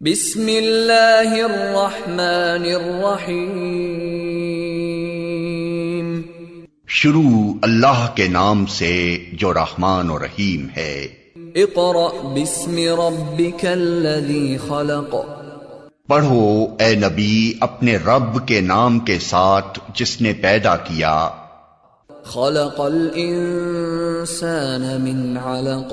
بسم اللہ الرحمن الرحیم. شروع اللہ کے نام سے جو رحمان و رحیم ہے. اقرأ بسم ربک الذی خلق. پڑھو اے نبی اپنے رب کے نام کے ساتھ جس نے پیدا کیا. خلق الانسان من علق.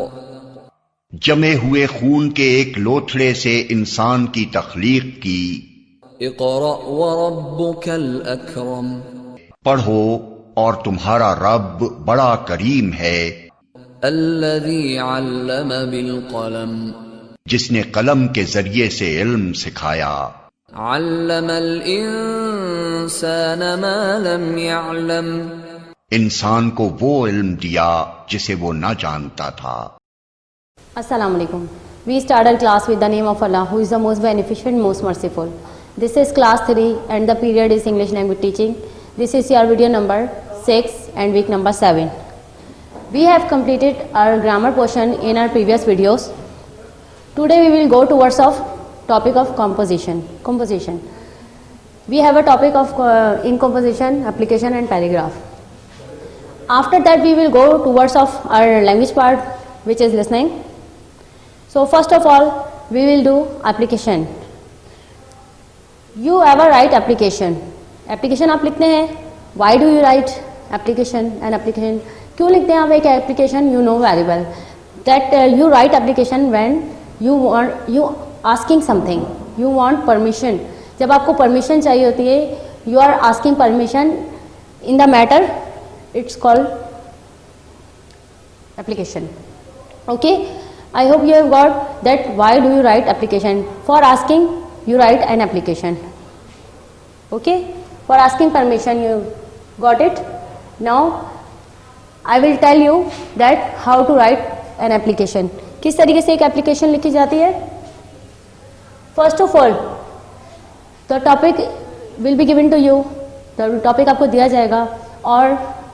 جمے ہوئے خون کے ایک لوتھڑے سے انسان کی تخلیق کی. اقرأ وربک الاکرم. پڑھو اور تمہارا رب بڑا کریم ہے. الذی علم بالقلم. جس نے قلم کے ذریعے سے علم سکھایا. علم الانسان ما لم يعلم. انسان کو وہ علم دیا جسے وہ نہ جانتا تھا. Assalamu alaikum. We started class with the name of Allah, who is the most beneficent, most merciful. This is class 3 and the period is English language teaching. This is your video number 6 and week number 7. We have completed our grammar portion in our previous videos. Today we will go towards of topic of composition. We have a topic of in composition, application and paragraph. After that we will go towards of our language part, which is listening. So first of all we will do application. You ever write application? Application آپ لکھتے ہیں. Why do you write application? An application کیوں لکھتے ہیں آپ ایک application? You know very well that you write application when you asking something, you want permission. جب آپ کو permission چاہیے ہوتی ہے, you are asking permission in the matter, it's called application. Okay, I hope you have got that. Why do you write application? For asking you write an application. Okay, for asking permission you got it. Now I will tell you that how to write an application. کس طریقے سے ایک application لکھی جاتی ہے. First of all the topic will be given to you. The topic آپ کو دیا جائے گا. اور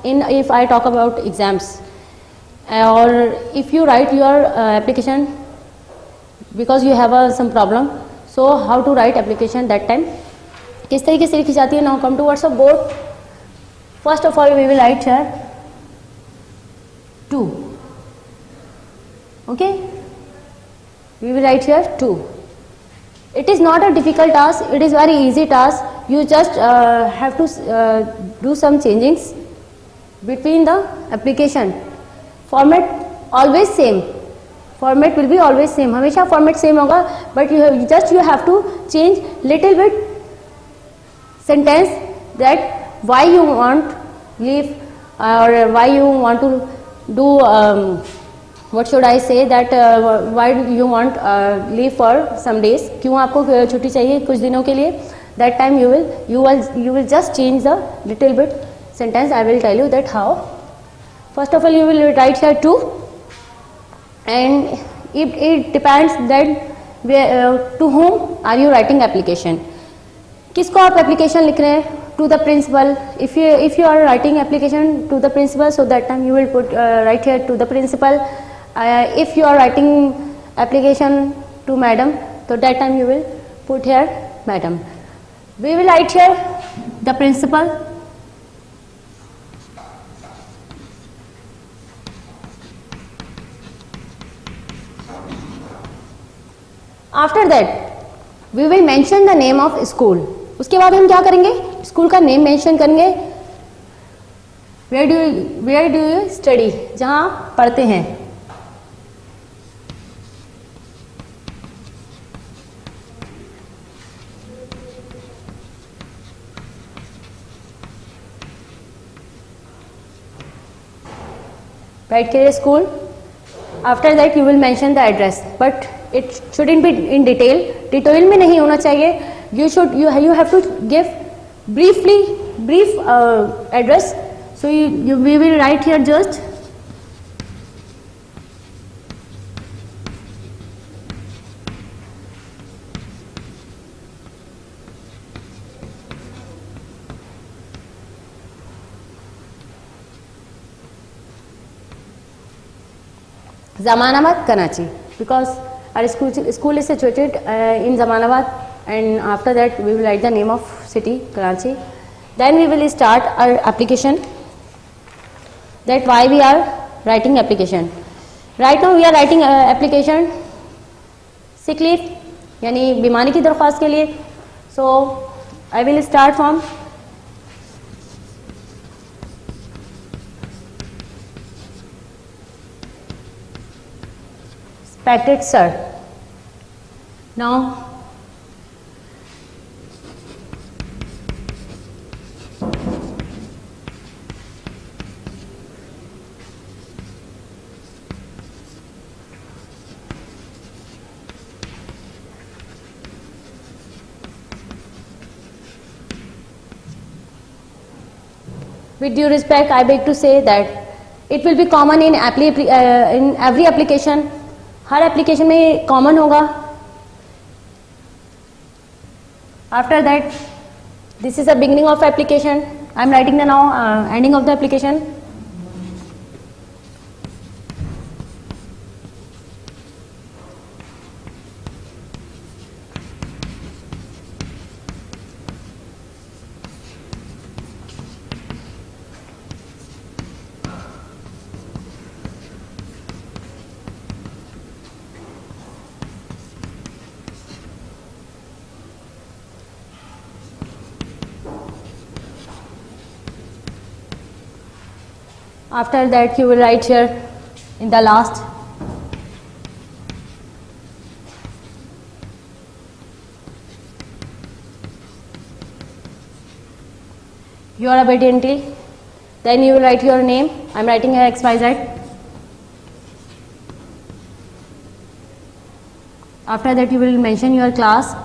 if I talk about exams, or if you write your application because you have some problem, so how to write application that time, کس طریقے سے لکھی جاتی ہے. Now come towards a board. First of all we will write here 2. Okay, we will write here 2. It is not a difficult task, it is very easy task. You just have to do some changings between the application. Format always same. Format will be always same. ہمیشہ format same ہوگا, but you have to change little bit sentence, that why you want leave, or why you want to do what should I say, that why you want leave for some days. کیوں آپ کو چھٹی چاہیے کچھ دنوں کے لیے. That time you will just change the little bit sentence. I will tell you that how. First of all you will write here 2, and it depends that to whom are you writing application. کس کو آپ application لکھ رہے ہیں. To the principal. If you are writing application to the principal, so that time you will put write here to the principal. If you are writing application to madam, so that time you will put here madam. We will write here the principal. After that we will mention the name of school. اس کے بعد ہم کیا کریں گے, school کا نیم mention کریں گے. where do you study, جہاں پڑھتے ہیں. write here school. After that you will mention the address, but it shouldn't be in detail میں نہیں ہونا چاہیے. You have to give brief address. So we will write here just Zamanabad, Karachi, because Our school is situated in Zamanabad, and after that we will write the name of city, Karachi. Then we will start our application. That why we are writing application. Right now we are writing application sick leave, यानी बीमारी की दरख्वास्त के लिए. So I will start from respected sir. Now with due respect, I beg to say that it will be common in every application. Her application में common होगा. After that, this is the beginning of application. I am writing the now ending of the application. After that you will write here in the last you are obediently. Then you will write your name. I am writing here XYZ. After that you will mention your class,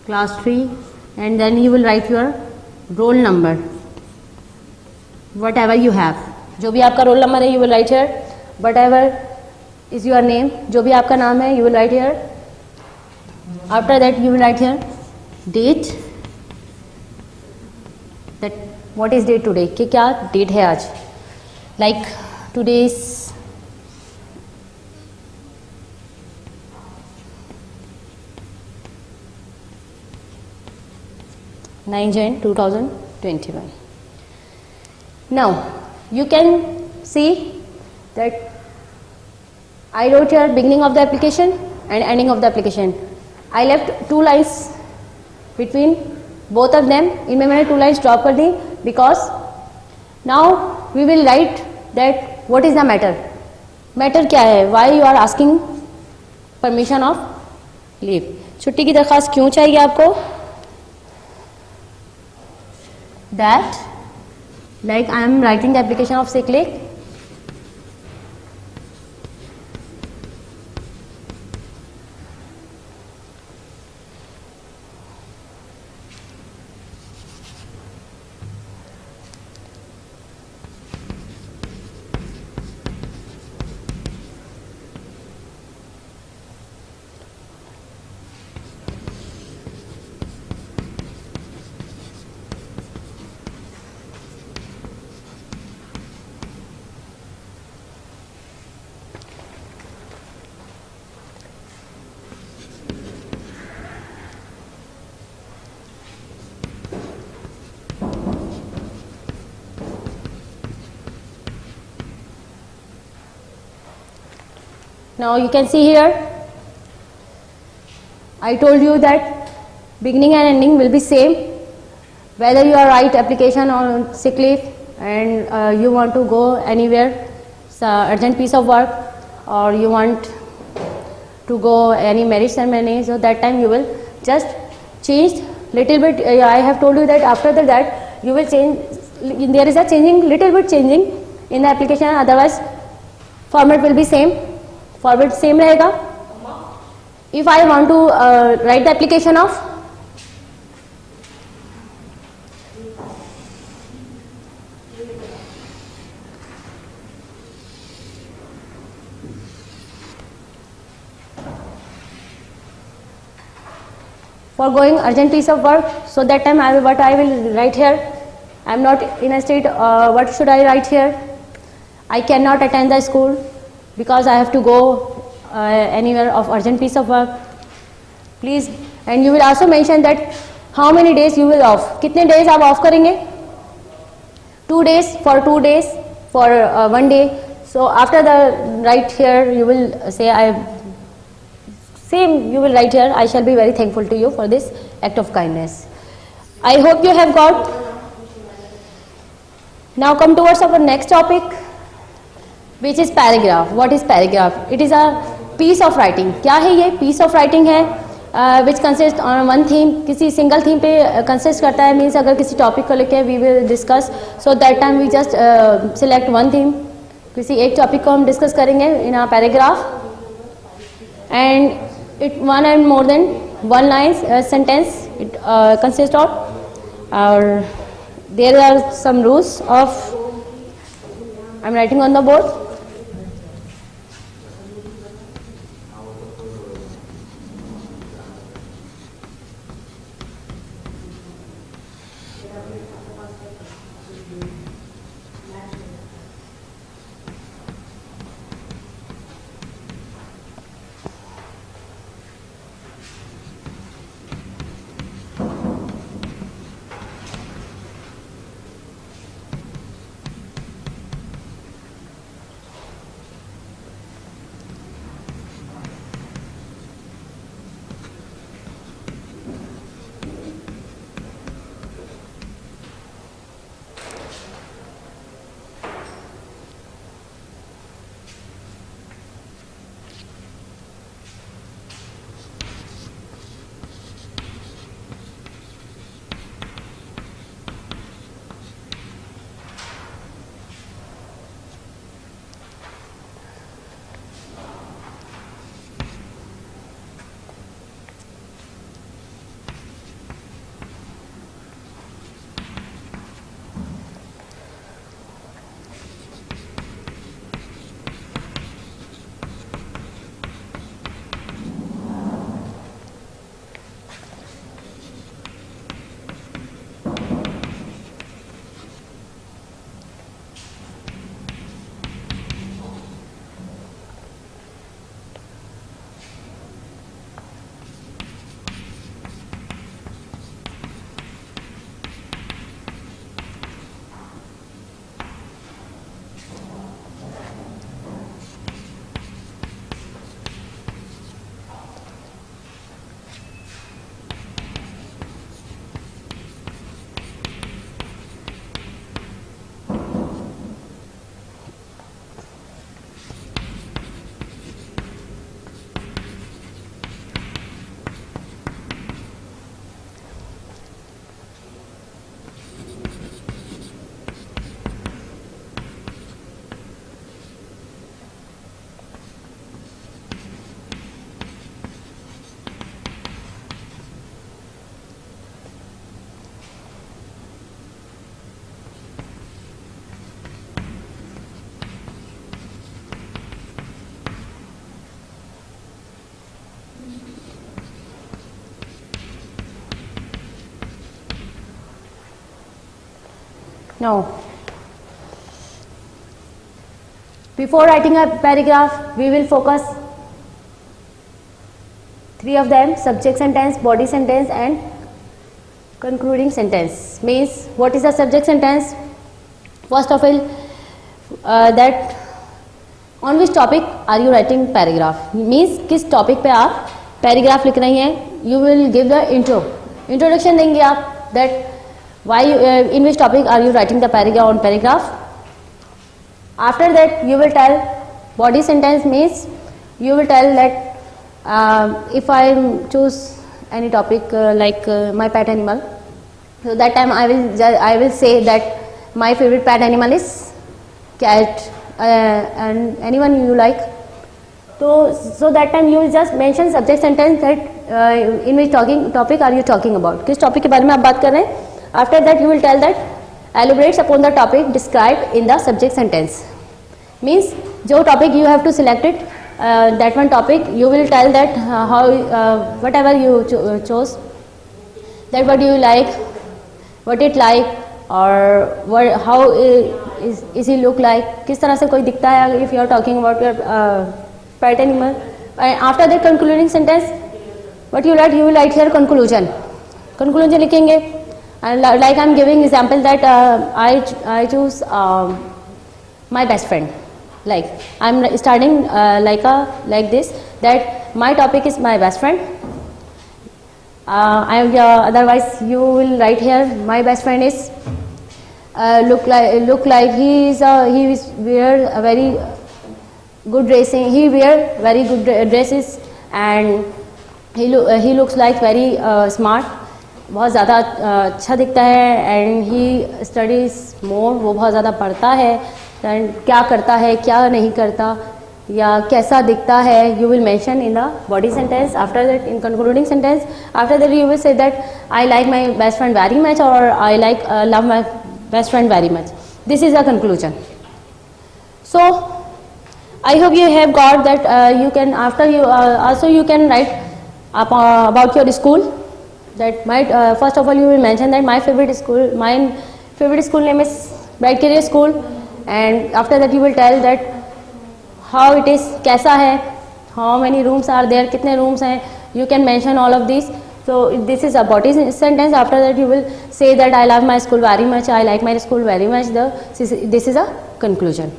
class 3, and then you will write your roll number, whatever you have. जो भी आपका roll number है you will write here. Whatever is your name, जो भी आपका नाम है you will write here. After that you will write here date, that what is date today, कि क्या date है आज. Like today's 9 Jan 2021. Now you can see that I wrote here beginning of the application and ending of the application. I left 2 lines between both of them. इनमें मैंने 2 lines drop कर दी because now we will write that what is the matter. Matter क्या है? Why you are asking permission of leave? छुट्टी की दरख्वास्त क्यों चाहिए आपको? That like I am writing the application of sick leave. Now you can see here, I told you that beginning and ending will be same, whether you are write application on sick leave and you want to go anywhere, urgent piece of work, or you want to go any marriage ceremony, so that time you will just change little bit. I have told you that after that you will change, there is a changing, little bit changing in the application, otherwise format will be same. Forward same रहेगा. If I want to write the application of for going urgent piece of work, so that time what I will write here, I am not in a state, what should I write here? I cannot attend the school because I have to go anywhere of urgent piece of work. Please, and you will also mention that how many days you will off. कितने days आप off करेंगे? 2 days, for 2 days, for 1 day. So after the right here, you will say you will write here, I shall be very thankful to you for this act of kindness. I hope you have got. Now come towards our next topic, which is paragraph. What is paragraph? It is a piece of writing. क्या है ये? Piece of writing है, which consists on one theme. किसी single theme पे consist करता है. Means अगर किसी topic को लेके we will discuss. So that time we just select one theme. किसी एक topic को हम discuss करेंगे in a paragraph. And it one and more than one line sentence it consists of. There are some rules of. I'm writing on the board. Now, before writing a paragraph, we will focus 3 of them: subject sentence, body sentence and concluding sentence. Means, what is the subject sentence? First of all, that on which topic are you writing paragraph? Means, किस topic पे आप paragraph लिख रही हैं? You will give the introduction देंगे आप, that why in which topic are you writing the paragraph. After that, you will tell body sentence. Means, you will tell that if I choose any topic like my pet animal, so that time I will say that my favorite pet animal is cat, and anyone you like. So that time you will just mention subject sentence that in which topic are you talking about, किस topic के बारे में आप बात कर रहे हैं. After that, you will tell that elaborates upon the topic described in the subject sentence. Means, जो topic you have to select it, that one topic you will tell that how whatever you chose, that what you like, what it like, or how is he look like, किस तरह से कोई दिखता है, if you are talking about your pet animal. And after that concluding sentence, what you write, you will write here conclusion. Conclusion लिखेंगे. And like I am giving example that I choose my best friend. Like I am starting like this, that my topic is my best friend. Otherwise you will write here, my best friend is look like he wear a very good dressing, he wear very good dresses, and he looks like very smart, बहुत ज़्यादा अच्छा दिखता है, and he studies मोर, वो बहुत ज़्यादा पढ़ता है, एंड क्या करता है क्या नहीं करता या कैसा दिखता है, you will mention in the body sentence. After that in concluding sentence, after that you will say that I like my best friend very much, और I like love my best friend very much. This is the conclusion. So I hope you have got that. You can after you also you can write about your school. That might first of all you will mention that my favorite school name is Bright Career School, and after that you will tell that how it is, कैसा है, how many rooms are there, कितने rooms हैं, you can mention all of these. So this is a body sentence. After that you will say that I love my school very much, I like my school very much. This is a conclusion.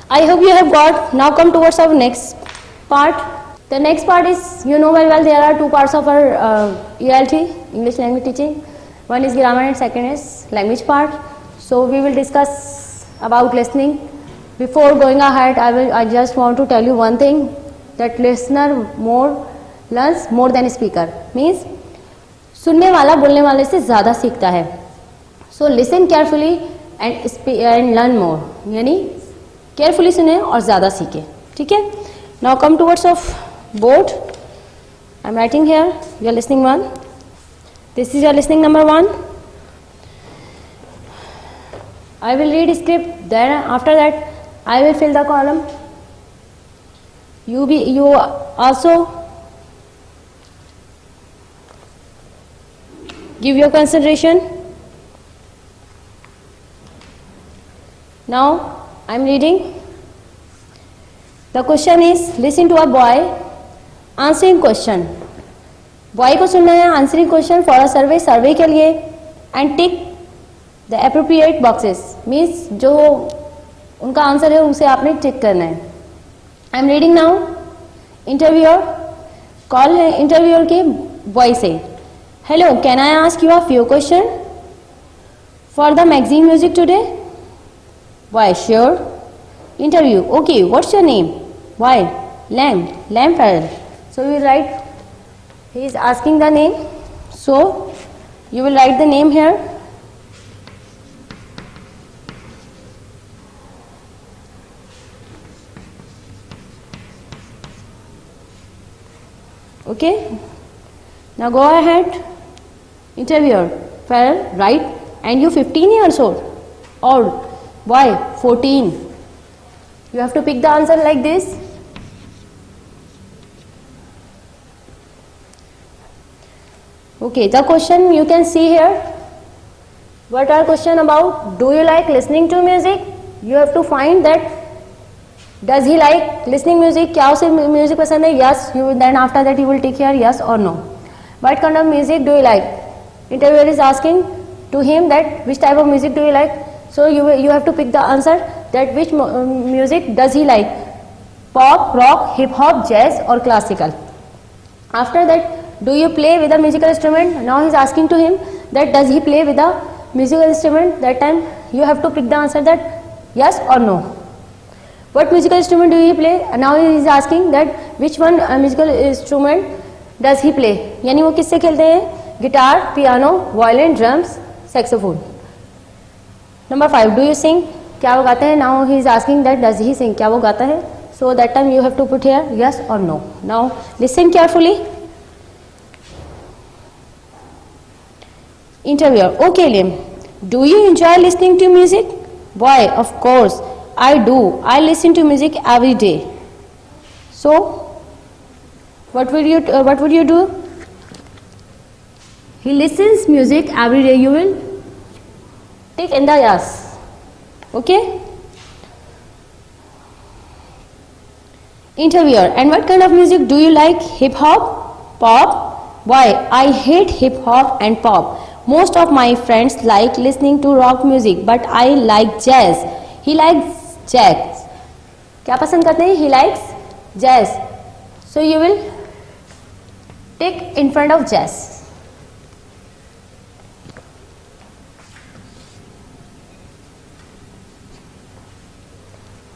I hope you have got. Now come towards our next part. The next part is, you know very well, there are two parts of our ELT, English language teaching. One is grammar and second is language part. So we will discuss about listening. Before going ahead, I just want to tell you one thing, that listener learns more than speaker. Means सुनने वाला बोलने वाले से ज़्यादा सीखता है. So listen carefully and learn more. यानी carefully सुने और ज़्यादा सीखे. ठीक है? Now come towards of board. I am writing here your listening 1. This is your listening number 1. I will read script, then after that I will fill the column. You also give your concentration. Now I am reading. The question is, listen to a boy answering question. Boy को सुनना है answering question for a survey के लिए, and tick the appropriate boxes. Means जो उनका answer है उसे आपने टिक करना है. I am reading now. Interviewer, call है इंटरव्यूअर के बॉय से. Hello, can I ask you a few questions for the magazine music today? Boy, sure. Interview, okay, what's your name? Why? Lamb Farrell. So you will write, he is asking the name, so you will write the name here. Okay, now go ahead. Interviewer, Farrell, right? And you 15 years old. Why? 14. You have to pick the answer like this. Okay, the question you can see here. What are question about? Do you like listening to music? You have to find that. Does he like listening music? क्या उसे music पसंद है? Yes. Then after that you will tick here yes or no. What kind of music do you like? Interviewer is asking to him that which type of music do you like? So you have to pick the answer, that which music does he like? Pop, rock, hip hop, jazz or classical. After that, do you play with a musical instrument? Now he is asking to him that does he play with a musical instrument? That time you have to pick the answer, that yes or no. What musical instrument do you play? Now he is asking that which one musical instrument does he play? यानी वो किससे खेलते हैं? Guitar, piano, violin, drums, saxophone. Number 5, do you sing? क्या वो गाते हैं? Now he is asking that does he sing? क्या वो गाता है? So that time you have to put here yes or no. Now listen carefully. Interviewer, okay Liam, do you enjoy listening to music? Boy, of course I do. I listen to music every day. So what would you do? He listens music every day. You will tick in the yes. Okay. Interviewer, and what kind of music do you like? Hip hop? Pop? Why? I hate hip hop and pop. Most of my friends like listening to rock music, but I like jazz. He likes jazz. क्या पसंद करते हैं? He likes jazz. So you will take in front of jazz.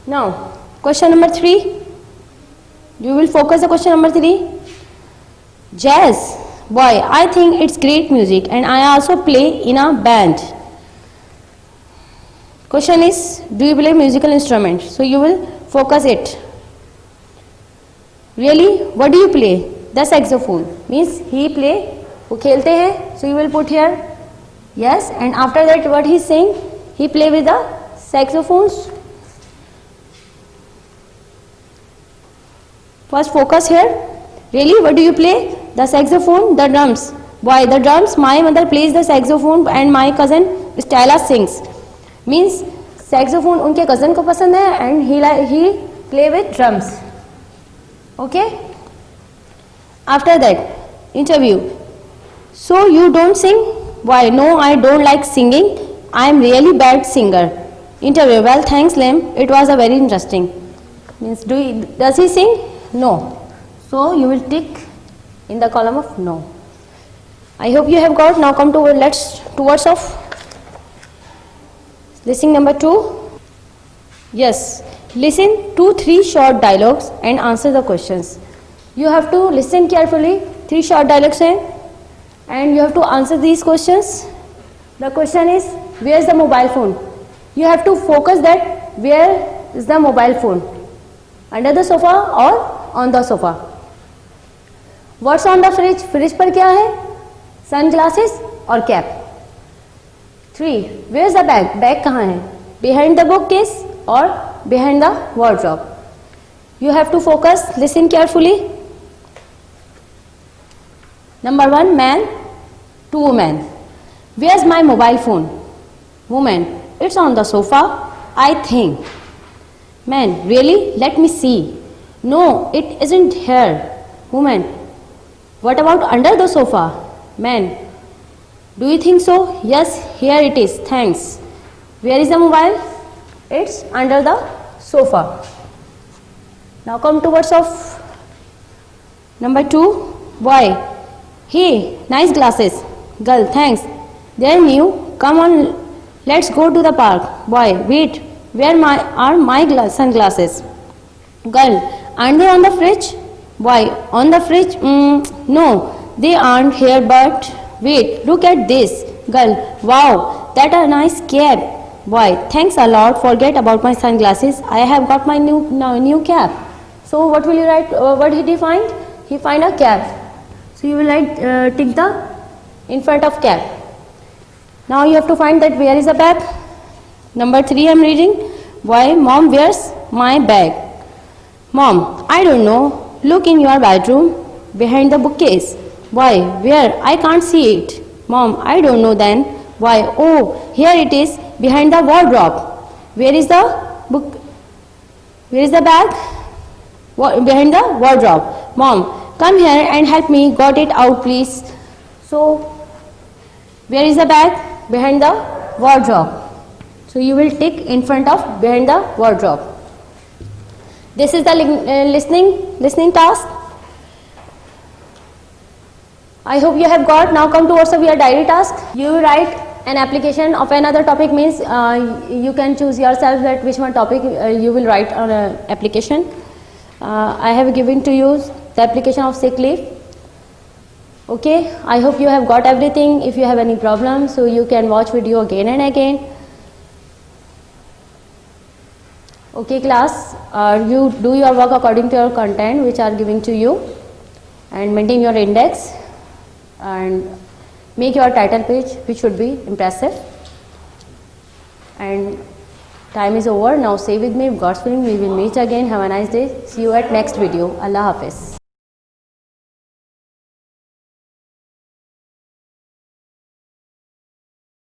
Now, question number 3. You will focus the question number 3. Jazz. Why? I think it's great music and I also play in a band. Question is, do you play musical instrument? So you will focus it. Really? What do you play? The saxophone. Means he play, वो खेलते हैं. So you will put here yes, and after that what he is saying? He play with the saxophones. First focus here. Really, what do you play? The saxophone, the drums. Why? The drums. My mother plays the saxophone and my cousin Stella sings. Means saxophone उनके cousin को पसंद है and he play with drums. Okay. After that, interview. So you don't sing? Why? No, I don't like singing. I am really bad singer. Interview. Well, thanks, Lem. It was a very interesting. Means does he sing? No. So you will tick in the column of no. I hope you have got. Now come to towards of listening number 2. Yes, listen 2-3 short dialogues and answer the questions. You have to listen carefully. 3 short dialogues हैं and you have to answer these questions. The question is, where is the mobile phone? You have to focus that where is the mobile phone, under the sofa or on the sofa. What's on the fridge? Fridge पर क्या है? Sunglasses और cap. 3. Where is the bag? Bag कहाँ है? Behind the bookcase or behind the wardrobe. You have to focus. Listen carefully. Number 1, man. 2, woman. Where's my mobile phone? Woman. It's on the sofa, I think. Man. Really? Let me see. No, it isn't here. Woman. What about under the sofa? Man. Do you think so? Yes, here it is. Thanks. Where is the mobile? It's under the sofa. Now come towards of number 2. Boy. Hey, nice glasses. Girl, thanks. They're new. Come on, let's go to the park. Boy, wait. Where are my sunglasses? Girl, aren't they on the fridge? Boy, on the fridge? No, they aren't here, but wait, look at this. Girl, wow, that a nice cap. Boy, thanks a lot. Forget about my sunglasses. I have got my new cap. So what will you write? What did he find? He find a cap. So you will write tick the in front of cap. Now you have to find that where is the bag. Number 3 I am reading. Why? Mom, where's my bag? Mom, I don't know. Look in your bedroom behind the bookcase. Why? Where? I can't see it. Mom, I don't know then. Why? Oh, here it is behind the wardrobe. Where is the book? Where is the bag? Behind the wardrobe. Mom, come here and help me. Got it out, please. So, where is the bag? Behind the wardrobe. So you will tick in front of behind the wardrobe. This is the listening task. I hope you have got. Now come towards your diary task. You write an application of another topic. Means you can choose yourself that which one topic you will write on an application. I have given to you the application of sick leave. Okay, I hope you have got everything. If you have any problem, so you can watch video again and again. Okay class, you do your work according to your content which are given to you and maintain your index and make your title page which should be impressive. And time is over. Now say with me, God's willing we will meet again. Have a nice day. See you at next video. Allah Hafiz.